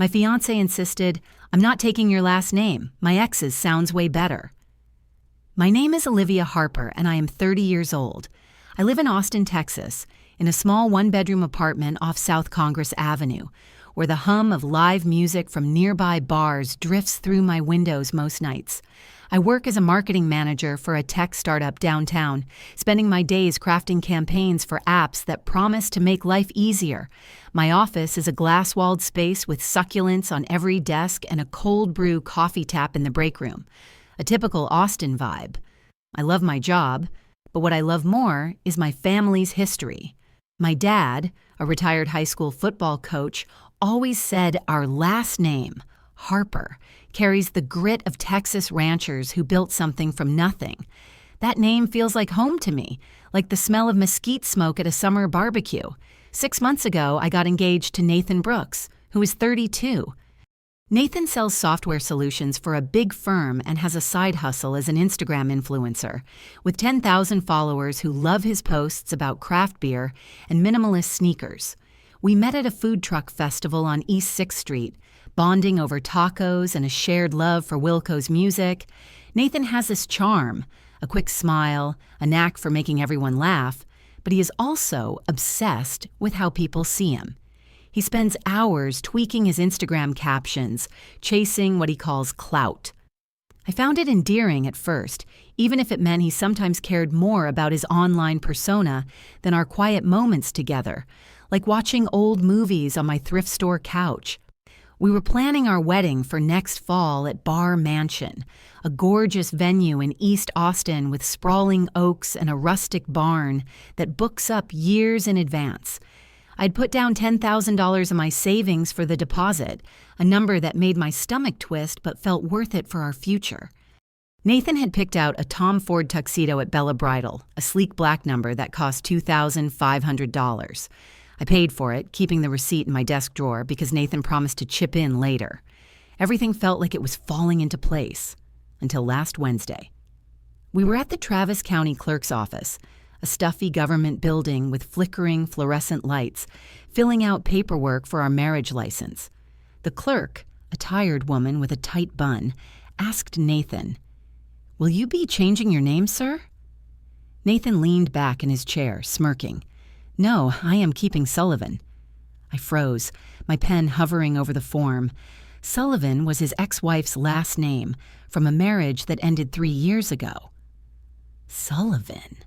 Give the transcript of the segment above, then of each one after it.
My fiancé insisted, "I'm not taking your last name. My ex's sounds way better." My name is Olivia Harper, and I am 30 years old. I live in Austin, Texas, in a small one-bedroom apartment off South Congress Avenue, where the hum of live music from nearby bars drifts through my windows most nights. I work as a marketing manager for a tech startup downtown, spending my days crafting campaigns for apps that promise to make life easier. My office is a glass-walled space with succulents on every desk and a cold brew coffee tap in the break room. A typical Austin vibe. I love my job, but what I love more is my family's history. My dad, a retired high school football coach, always said our last name, Harper, carries the grit of Texas ranchers who built something from nothing. That name feels like home to me, like the smell of mesquite smoke at a summer barbecue. 6 months ago, I got engaged to Nathan Brooks, who is 32. Nathan sells software solutions for a big firm and has a side hustle as an Instagram influencer, with 10,000 followers who love his posts about craft beer and minimalist sneakers. We met at a food truck festival on East 6th Street, bonding over tacos and a shared love for Wilco's music. Nathan has this charm, a quick smile, a knack for making everyone laugh, but he is also obsessed with how people see him. He spends hours tweaking his Instagram captions, chasing what he calls clout. I found it endearing at first, even if it meant he sometimes cared more about his online persona than our quiet moments together, like watching old movies on my thrift store couch. We were planning our wedding for next fall at Bar Mansion, a gorgeous venue in East Austin with sprawling oaks and a rustic barn that books up years in advance. I'd put down $10,000 of my savings for the deposit, a number that made my stomach twist but felt worth it for our future. Nathan had picked out a Tom Ford tuxedo at Bella Bridal, a sleek black number that cost $2,500. I paid for it, keeping the receipt in my desk drawer because Nathan promised to chip in later. Everything felt like it was falling into place, until last Wednesday. We were at the Travis County Clerk's office, a stuffy government building with flickering fluorescent lights, filling out paperwork for our marriage license. The clerk, a tired woman with a tight bun, asked Nathan, "Will you be changing your name, sir?" Nathan leaned back in his chair, smirking. "No, I am keeping Sullivan." I froze, my pen hovering over the form. Sullivan was his ex-wife's last name, from a marriage that ended 3 years ago. "Sullivan,"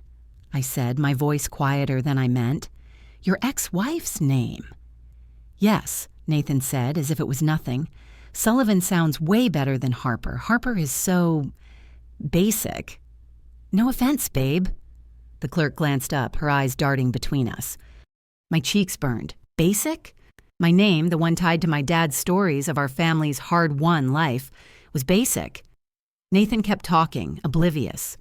I said, my voice quieter than I meant. "Your ex-wife's name." "Yes," Nathan said, as if it was nothing. "Sullivan sounds way better than Harper. Harper is so basic." "No offense, babe." The clerk glanced up, her eyes darting between us. My cheeks burned. Basic? My name, the one tied to my dad's stories of our family's hard-won life, was basic. Nathan kept talking, oblivious.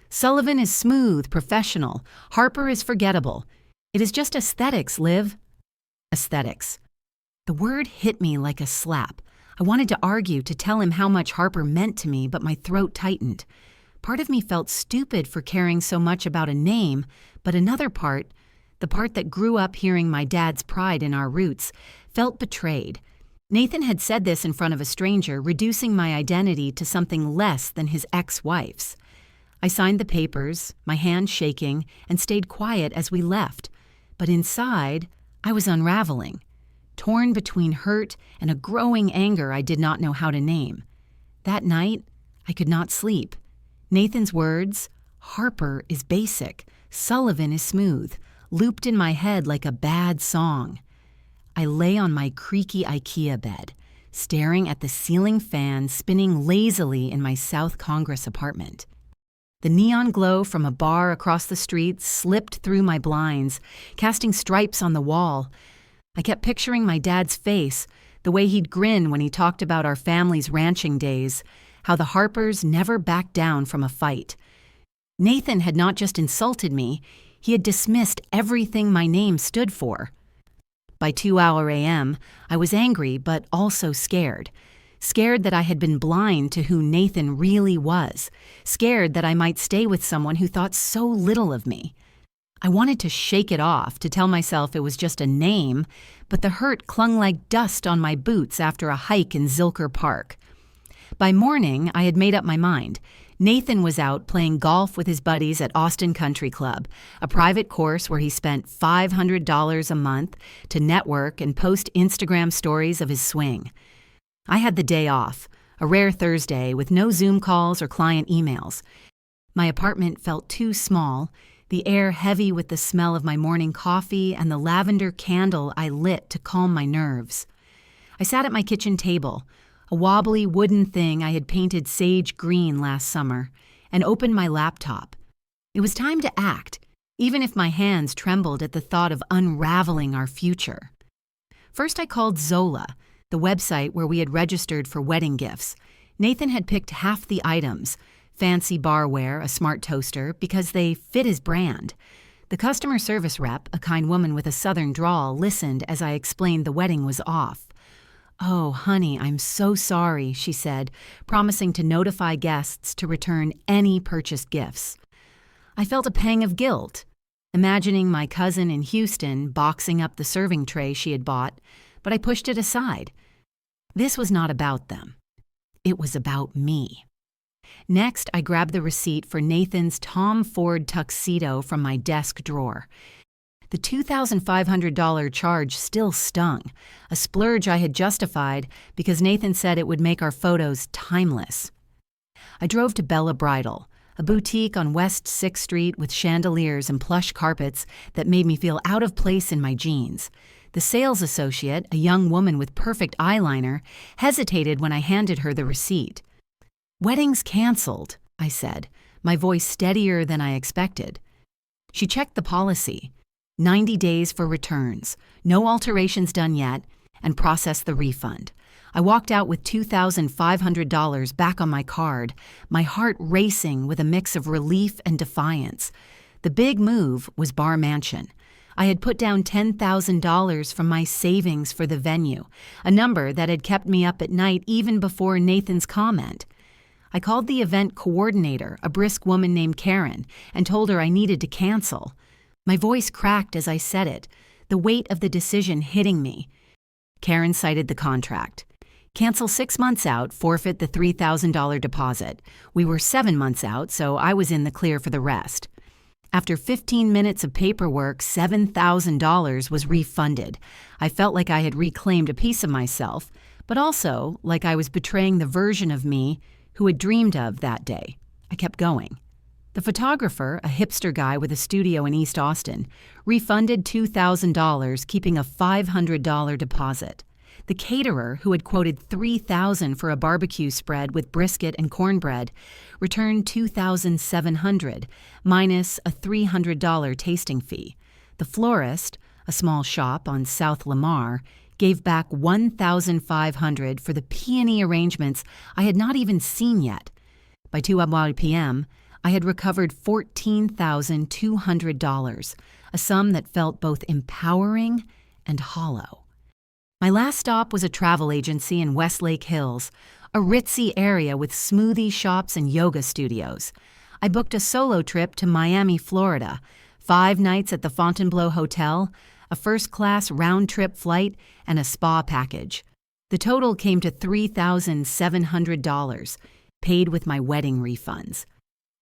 "Sullivan is smooth, professional. Harper is forgettable. It is just aesthetics, Liv." Aesthetics. The word hit me like a slap. I wanted to argue, to tell him how much Harper meant to me, but my throat tightened. Part of me felt stupid for caring so much about a name, but another part, the part that grew up hearing my dad's pride in our roots, felt betrayed. Nathan had said this in front of a stranger, reducing my identity to something less than his ex-wife's. I signed the papers, my hand shaking, and stayed quiet as we left. But inside, I was unraveling, torn between hurt and a growing anger I did not know how to name. That night, I could not sleep. Nathan's words, "Harper is basic, Sullivan is smooth," looped in my head like a bad song. I lay on my creaky IKEA bed, staring at the ceiling fan spinning lazily in my South Congress apartment. The neon glow from a bar across the street slipped through my blinds, casting stripes on the wall. I kept picturing my dad's face, the way he'd grin when he talked about our family's ranching days, how the Harpers never backed down from a fight. Nathan had not just insulted me, he had dismissed everything my name stood for. By 2 a.m., I was angry but also scared. Scared that I had been blind to who Nathan really was. Scared that I might stay with someone who thought so little of me. I wanted to shake it off, to tell myself it was just a name, but the hurt clung like dust on my boots after a hike in Zilker Park. By morning, I had made up my mind. Nathan was out playing golf with his buddies at Austin Country Club, a private course where he spent $500 a month to network and post Instagram stories of his swing. I had the day off, a rare Thursday with no Zoom calls or client emails. My apartment felt too small, the air heavy with the smell of my morning coffee and the lavender candle I lit to calm my nerves. I sat at my kitchen table, a wobbly wooden thing I had painted sage green last summer, and opened my laptop. It was time to act, even if my hands trembled at the thought of unraveling our future. First, I called Zola, the website where we had registered for wedding gifts. Nathan had picked half the items, fancy barware, a smart toaster, because they fit his brand. The customer service rep, a kind woman with a southern drawl, listened as I explained the wedding was off. "Oh, honey, I'm so sorry," she said, promising to notify guests to return any purchased gifts. I felt a pang of guilt, imagining my cousin in Houston boxing up the serving tray she had bought, but I pushed it aside. This was not about them. It was about me. Next, I grabbed the receipt for Nathan's Tom Ford tuxedo from my desk drawer. The $2,500 charge still stung, a splurge I had justified because Nathan said it would make our photos timeless. I drove to Bella Bridal, a boutique on West 6th Street with chandeliers and plush carpets that made me feel out of place in my jeans. The sales associate, a young woman with perfect eyeliner, hesitated when I handed her the receipt. "Wedding's canceled," I said, my voice steadier than I expected. She checked the policy. 90 days for returns, no alterations done yet, and processed the refund. I walked out with $2,500 back on my card, my heart racing with a mix of relief and defiance. The big move was Bar Mansion. I had put down $10,000 from my savings for the venue, a number that had kept me up at night even before Nathan's comment. I called the event coordinator, a brisk woman named Karen, and told her I needed to cancel. My voice cracked as I said it, the weight of the decision hitting me. Karen cited the contract. Cancel 6 months out, forfeit the $3,000 deposit. We were 7 months out, so I was in the clear for the rest. After 15 minutes of paperwork, $7,000 was refunded. I felt like I had reclaimed a piece of myself, but also like I was betraying the version of me who had dreamed of that day. I kept going. The photographer, a hipster guy with a studio in East Austin, refunded $2,000, keeping a $500 deposit. The caterer, who had quoted $3,000 for a barbecue spread with brisket and cornbread, returned $2,700, minus a $300 tasting fee. The florist, a small shop on South Lamar, gave back $1,500 for the peony arrangements I had not even seen yet. By 2 p.m., I had recovered $14,200, a sum that felt both empowering and hollow. My last stop was a travel agency in Westlake Hills, a ritzy area with smoothie shops and yoga studios. I booked a solo trip to Miami, Florida, 5 nights at the Fontainebleau Hotel, a first-class round-trip flight, and a spa package. The total came to $3,700, paid with my wedding refunds.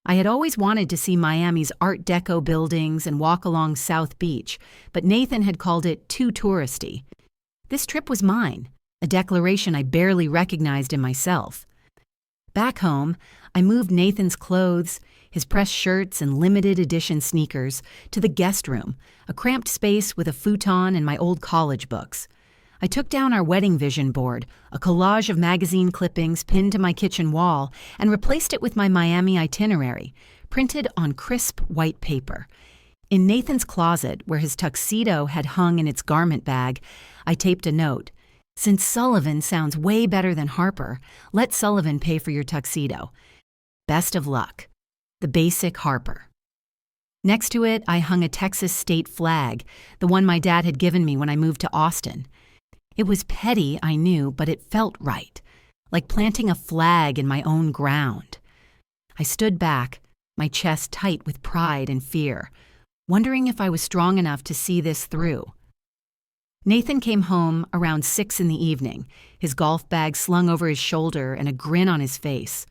I had always wanted to see Miami's Art Deco buildings and walk along South Beach, but Nathan had called it too touristy. This trip was mine, a declaration I barely recognized in myself. Back home, I moved Nathan's clothes, his pressed shirts and limited edition sneakers, to the guest room, a cramped space with a futon and my old college books. I took down our wedding vision board, a collage of magazine clippings pinned to my kitchen wall, and replaced it with my Miami itinerary, printed on crisp white paper. In Nathan's closet, where his tuxedo had hung in its garment bag, I taped a note. "Since Sullivan sounds way better than Harper, let Sullivan pay for your tuxedo. Best of luck. The basic Harper." Next to it, I hung a Texas state flag, the one my dad had given me when I moved to Austin. It was petty, I knew, but it felt right, like planting a flag in my own ground. I stood back, my chest tight with pride and fear. wondering if I was strong enough to see this through. Nathan came home around 6 in the evening, his golf bag slung over his shoulder and a grin on his face.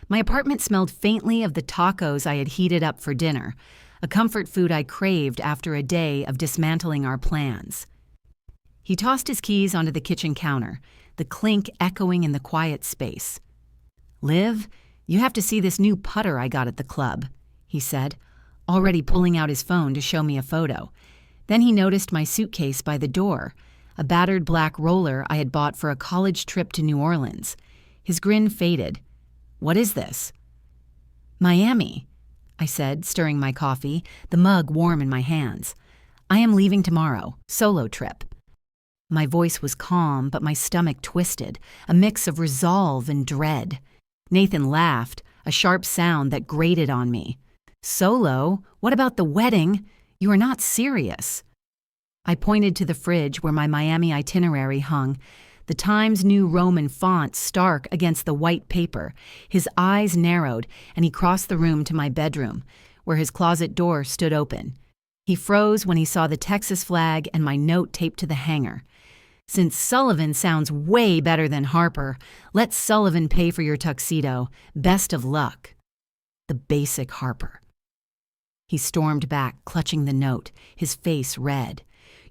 My apartment smelled faintly of the tacos I had heated up for dinner, a comfort food I craved after a day of dismantling our plans. He tossed his keys onto the kitchen counter, the clink echoing in the quiet space. "Liv, you have to see this new putter I got at the club," he said, already pulling out his phone to show me a photo. Then he noticed my suitcase by the door, a battered black roller I had bought for a college trip to New Orleans. His grin faded. "What is this?" "Miami," I said, stirring my coffee, the mug warm in my hands. "I am leaving tomorrow, solo trip." My voice was calm, but my stomach twisted, a mix of resolve and dread. Nathan laughed, a sharp sound that grated on me. "Solo? What about the wedding? You are not serious." I pointed to the fridge where my Miami itinerary hung, the Times New Roman font stark against the white paper. His eyes narrowed, and he crossed the room to my bedroom, where his closet door stood open. He froze when he saw the Texas flag and my note taped to the hanger. "Since Sullivan sounds way better than Harper, let Sullivan pay for your tuxedo. Best of luck." The basic Harper. He stormed back, clutching the note, his face red.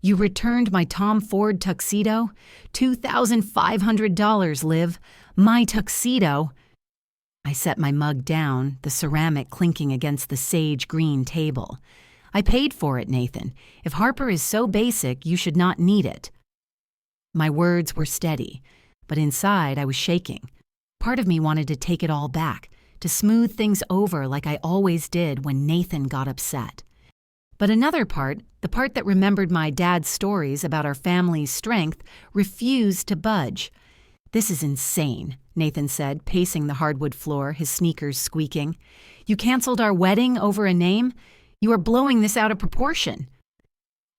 "You returned my Tom Ford tuxedo? $2,500, Liv. My tuxedo." I set my mug down, the ceramic clinking against the sage green table. "I paid for it, Nathan. If Harper is so basic, you should not need it." My words were steady, but inside I was shaking. Part of me wanted to take it all back, to smooth things over like I always did when Nathan got upset. But another part, the part that remembered my dad's stories about our family's strength, refused to budge. "This is insane," Nathan said, pacing the hardwood floor, his sneakers squeaking. "You canceled our wedding over a name? You are blowing this out of proportion."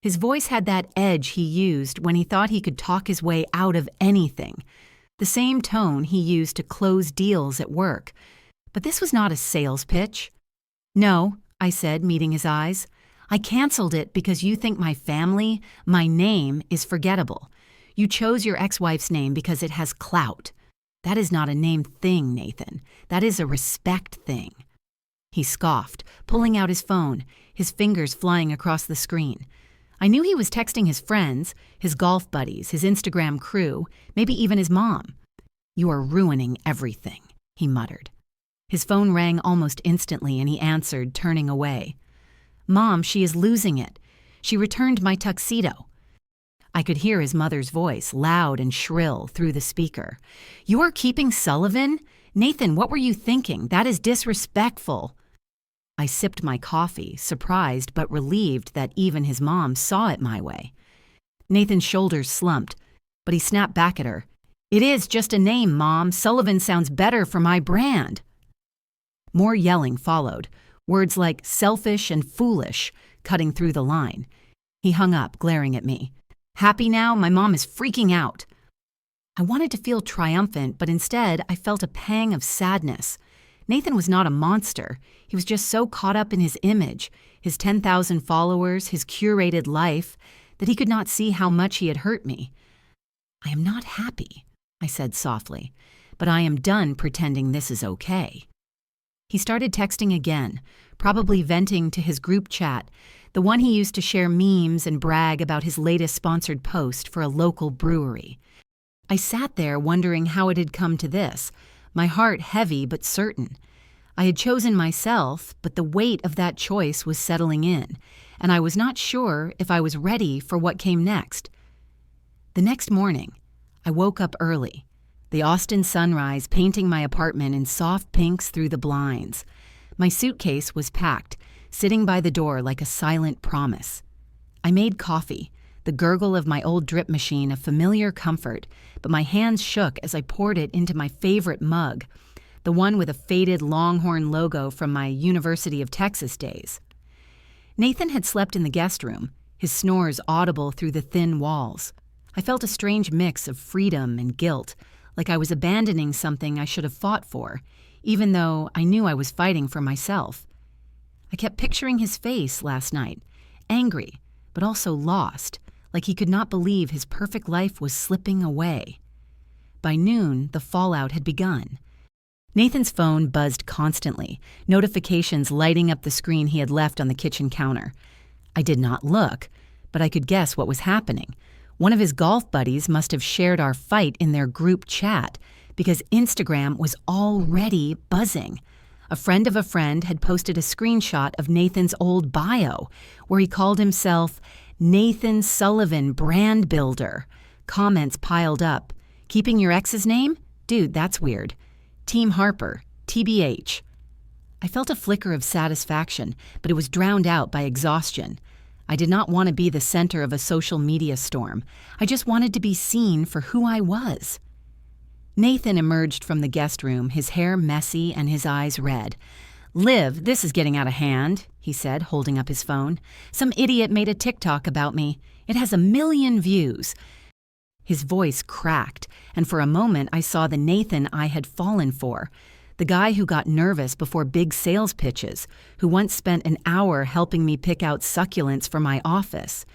His voice had that edge he used when he thought he could talk his way out of anything, the same tone he used to close deals at work. But this was not a sales pitch. "No," I said, meeting his eyes. "I canceled it because you think my family, my name, is forgettable. You chose your ex-wife's name because it has clout. That is not a name thing, Nathan. That is a respect thing." He scoffed, pulling out his phone, his fingers flying across the screen. I knew he was texting his friends, his golf buddies, his Instagram crew, maybe even his mom. "You are ruining everything," he muttered. His phone rang almost instantly and he answered, turning away. "Mom, she is losing it. She returned my tuxedo." I could hear his mother's voice, loud and shrill, through the speaker. "You are keeping Sullivan? Nathan, what were you thinking? That is disrespectful." I sipped my coffee, surprised but relieved that even his mom saw it my way. Nathan's shoulders slumped, but he snapped back at her. "It is just a name, Mom. Sullivan sounds better for my brand." More yelling followed, words like selfish and foolish cutting through the line. He hung up, glaring at me. "Happy now? My mom is freaking out." I wanted to feel triumphant, but instead I felt a pang of sadness. Nathan was not a monster. He was just so caught up in his image, his 10,000 followers, his curated life, that he could not see how much he had hurt me. "I am not happy," I said softly, "but I am done pretending this is okay." He started texting again, probably venting to his group chat, the one he used to share memes and brag about his latest sponsored post for a local brewery. I sat there wondering how it had come to this, my heart heavy but certain. I had chosen myself, but the weight of that choice was settling in, and I was not sure if I was ready for what came next. The next morning, I woke up early, the Austin sunrise painting my apartment in soft pinks through the blinds. My suitcase was packed, sitting by the door like a silent promise. I made coffee, the gurgle of my old drip machine a familiar comfort, but my hands shook as I poured it into my favorite mug, the one with a faded Longhorn logo from my University of Texas days. Nathan had slept in the guest room, his snores audible through the thin walls. I felt a strange mix of freedom and guilt, like I was abandoning something I should have fought for, even though I knew I was fighting for myself. I kept picturing his face last night, angry, but also lost, like he could not believe his perfect life was slipping away. By noon, the fallout had begun. Nathan's phone buzzed constantly, notifications lighting up the screen he had left on the kitchen counter. I did not look, but I could guess what was happening. One of his golf buddies must have shared our fight in their group chat, because Instagram was already buzzing. A friend of a friend had posted a screenshot of Nathan's old bio, where he called himself Nathan Sullivan Brand Builder. Comments piled up. Keeping your ex's name? Dude, that's weird. Team Harper, TBH. I felt a flicker of satisfaction, but it was drowned out by exhaustion. I did not want to be the center of a social media storm. I just wanted to be seen for who I was. Nathan emerged from the guest room, his hair messy and his eyes red. "Liv, this is getting out of hand," he said, holding up his phone. "Some idiot made a TikTok about me. It has 1 million views." His voice cracked, and for a moment I saw the Nathan I had fallen for. The guy who got nervous before big sales pitches, who once spent an hour helping me pick out succulents for my office.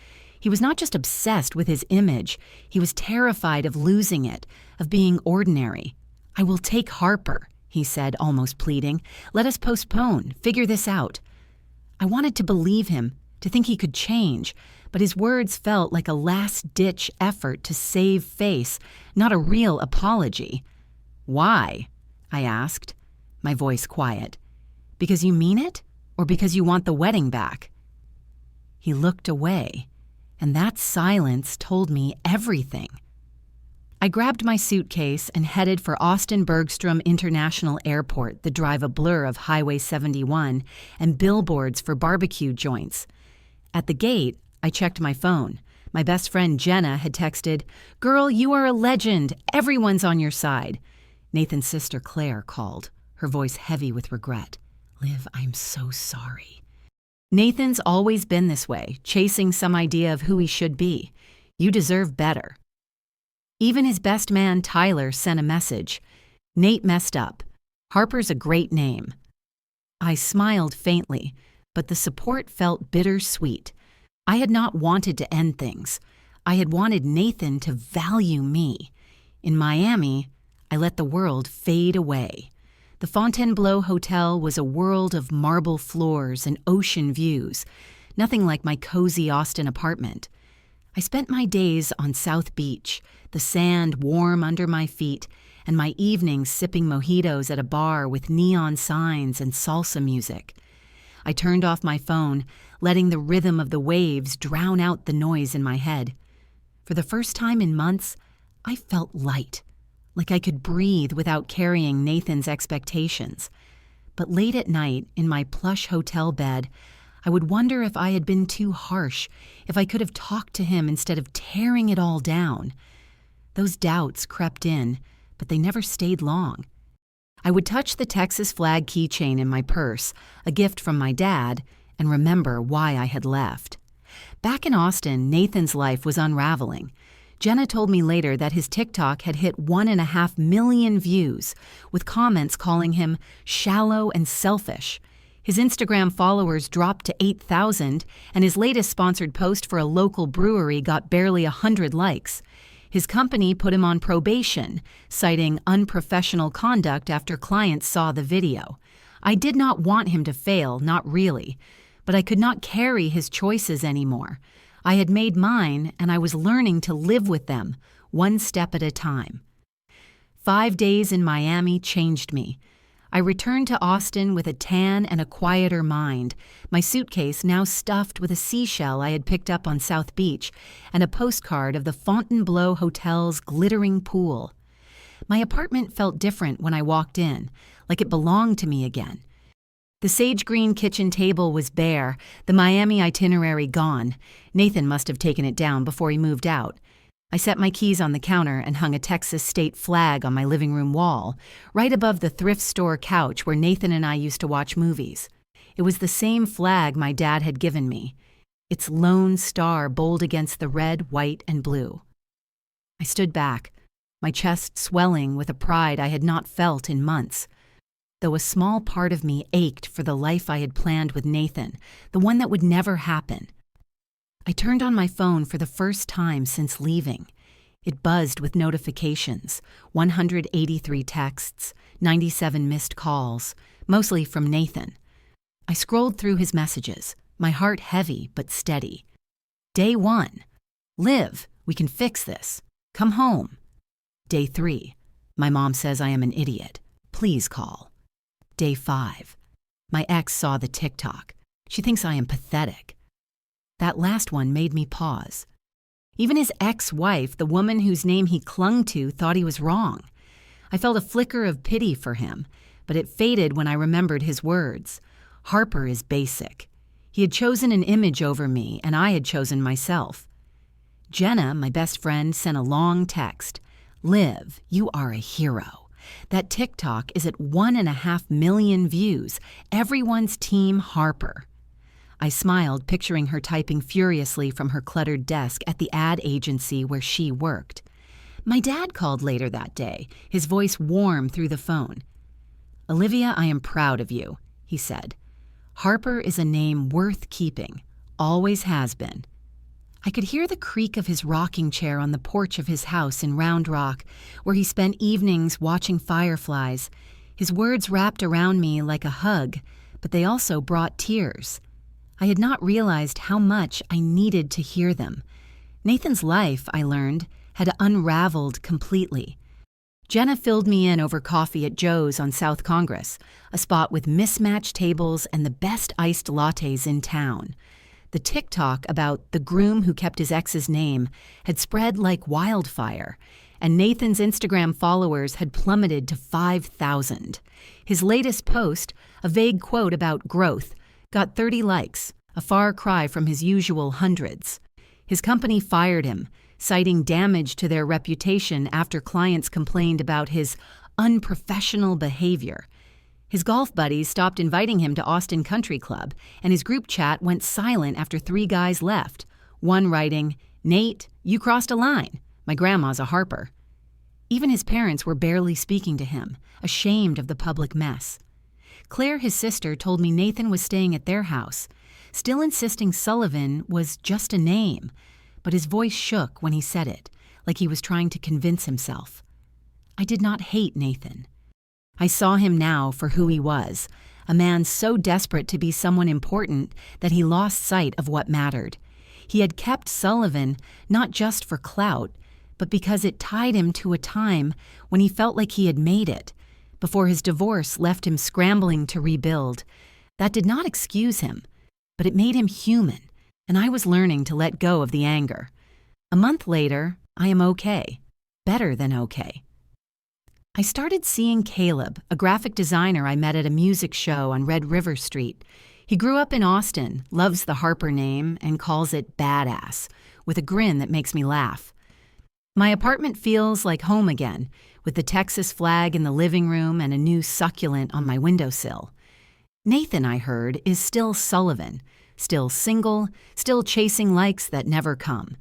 He was not just obsessed with his image, he was terrified of losing it, of being ordinary. "I will take Harper," he said, almost pleading. "Let us postpone, figure this out." I wanted to believe him, to think he could change, but his words felt like a last-ditch effort to save face, not a real apology. "Why?" I asked, my voice quiet. "Because you mean it, or because you want the wedding back?" He looked away, and that silence told me everything. I grabbed my suitcase and headed for Austin Bergstrom International Airport, the drive a blur of Highway 71 and billboards for barbecue joints. At the gate, I checked my phone. My best friend Jenna had texted, "Girl, you are a legend. Everyone's on your side." Nathan's sister Claire called, her voice heavy with regret. "Liv, I'm so sorry." Nathan's always been this way, chasing some idea of who he should be. You deserve better. Even his best man, Tyler, sent a message. "Nate messed up. Harper's a great name." I smiled faintly, but the support felt bittersweet. I had not wanted to end things. I had wanted Nathan to value me. In Miami, I let the world fade away. The Fontainebleau Hotel was a world of marble floors and ocean views, nothing like my cozy Austin apartment. I spent my days on South Beach, the sand warm under my feet, and my evenings sipping mojitos at a bar with neon signs and salsa music. I turned off my phone, letting the rhythm of the waves drown out the noise in my head. For the first time in months, I felt light, like I could breathe without carrying Nathan's expectations. But late at night, in my plush hotel bed, I would wonder if I had been too harsh, if I could have talked to him instead of tearing it all down. Those doubts crept in, but they never stayed long. I would touch the Texas flag keychain in my purse, a gift from my dad, and remember why I had left. Back in Austin, Nathan's life was unraveling. Jenna told me later that his TikTok had hit 1.5 million views, with comments calling him shallow and selfish. His Instagram followers dropped to 8,000, and his latest sponsored post for a local brewery got barely 100 likes. His company put him on probation, citing unprofessional conduct after clients saw the video. I did not want him to fail, not really, but I could not carry his choices anymore. I had made mine, and I was learning to live with them, one step at a time. 5 days in Miami changed me. I returned to Austin with a tan and a quieter mind, my suitcase now stuffed with a seashell I had picked up on South Beach and a postcard of the Fontainebleau Hotel's glittering pool. My apartment felt different when I walked in, like it belonged to me again. The sage green kitchen table was bare, the Miami itinerary gone. Nathan must have taken it down before he moved out. I set my keys on the counter and hung a Texas state flag on my living room wall, right above the thrift store couch where Nathan and I used to watch movies. It was the same flag my dad had given me, its lone star bold against the red, white, and blue. I stood back, my chest swelling with a pride I had not felt in months. Though a small part of me ached for the life I had planned with Nathan, the one that would never happen. I turned on my phone for the first time since leaving. It buzzed with notifications, 183 texts, 97 missed calls, mostly from Nathan. I scrolled through his messages, my heart heavy but steady. Day 1. Liv, we can fix this. Come home. Day 3. My mom says I am an idiot. Please call. Day 5. My ex saw the TikTok. She thinks I am pathetic. That last one made me pause. Even his ex-wife, the woman whose name he clung to, thought he was wrong. I felt a flicker of pity for him, but it faded when I remembered his words. Harper is basic. He had chosen an image over me, and I had chosen myself. Jenna, my best friend, sent a long text. Liv, you are a hero. That TikTok is at 1.5 million views. Everyone's team Harper. I smiled, picturing her typing furiously from her cluttered desk at the ad agency where she worked. My dad called later that day, his voice warm through the phone. Olivia, I am proud of you, he said. Harper is a name worth keeping, always has been. I could hear the creak of his rocking chair on the porch of his house in Round Rock, where he spent evenings watching fireflies. His words wrapped around me like a hug, but they also brought tears. I had not realized how much I needed to hear them. Nathan's life, I learned, had unraveled completely. Jenna filled me in over coffee at Joe's on South Congress, a spot with mismatched tables and the best iced lattes in town. The TikTok about the groom who kept his ex's name had spread like wildfire, and Nathan's Instagram followers had plummeted to 5,000. His latest post, a vague quote about growth, got 30 likes, a far cry from his usual hundreds. His company fired him, citing damage to their reputation after clients complained about his unprofessional behavior. His golf buddies stopped inviting him to Austin Country Club, and his group chat went silent after 3 guys left, one writing, "Nate, you crossed a line. My grandma's a Harper." Even his parents were barely speaking to him, ashamed of the public mess. Claire, his sister, told me Nathan was staying at their house, still insisting Sullivan was just a name, but his voice shook when he said it, like he was trying to convince himself. I did not hate Nathan. I saw him now for who he was, a man so desperate to be someone important that he lost sight of what mattered. He had kept Sullivan not just for clout, but because it tied him to a time when he felt like he had made it, before his divorce left him scrambling to rebuild. That did not excuse him, but it made him human, and I was learning to let go of the anger. A month later, I am okay. Better than okay. I started seeing Caleb, a graphic designer I met at a music show on Red River Street. He grew up in Austin, loves the Harper name, and calls it badass, with a grin that makes me laugh. My apartment feels like home again, with the Texas flag in the living room and a new succulent on my windowsill. Nathan, I heard, is still Sullivan, still single, still chasing likes that never come.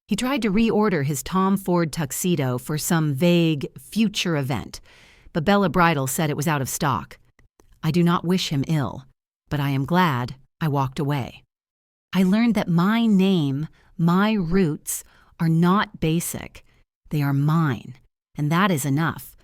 He tried to reorder his Tom Ford tuxedo for some vague future event, but Bella Bridal said it was out of stock. I do not wish him ill, but I am glad I walked away. I learned that my name, my roots, are not basic. They are mine, and that is enough.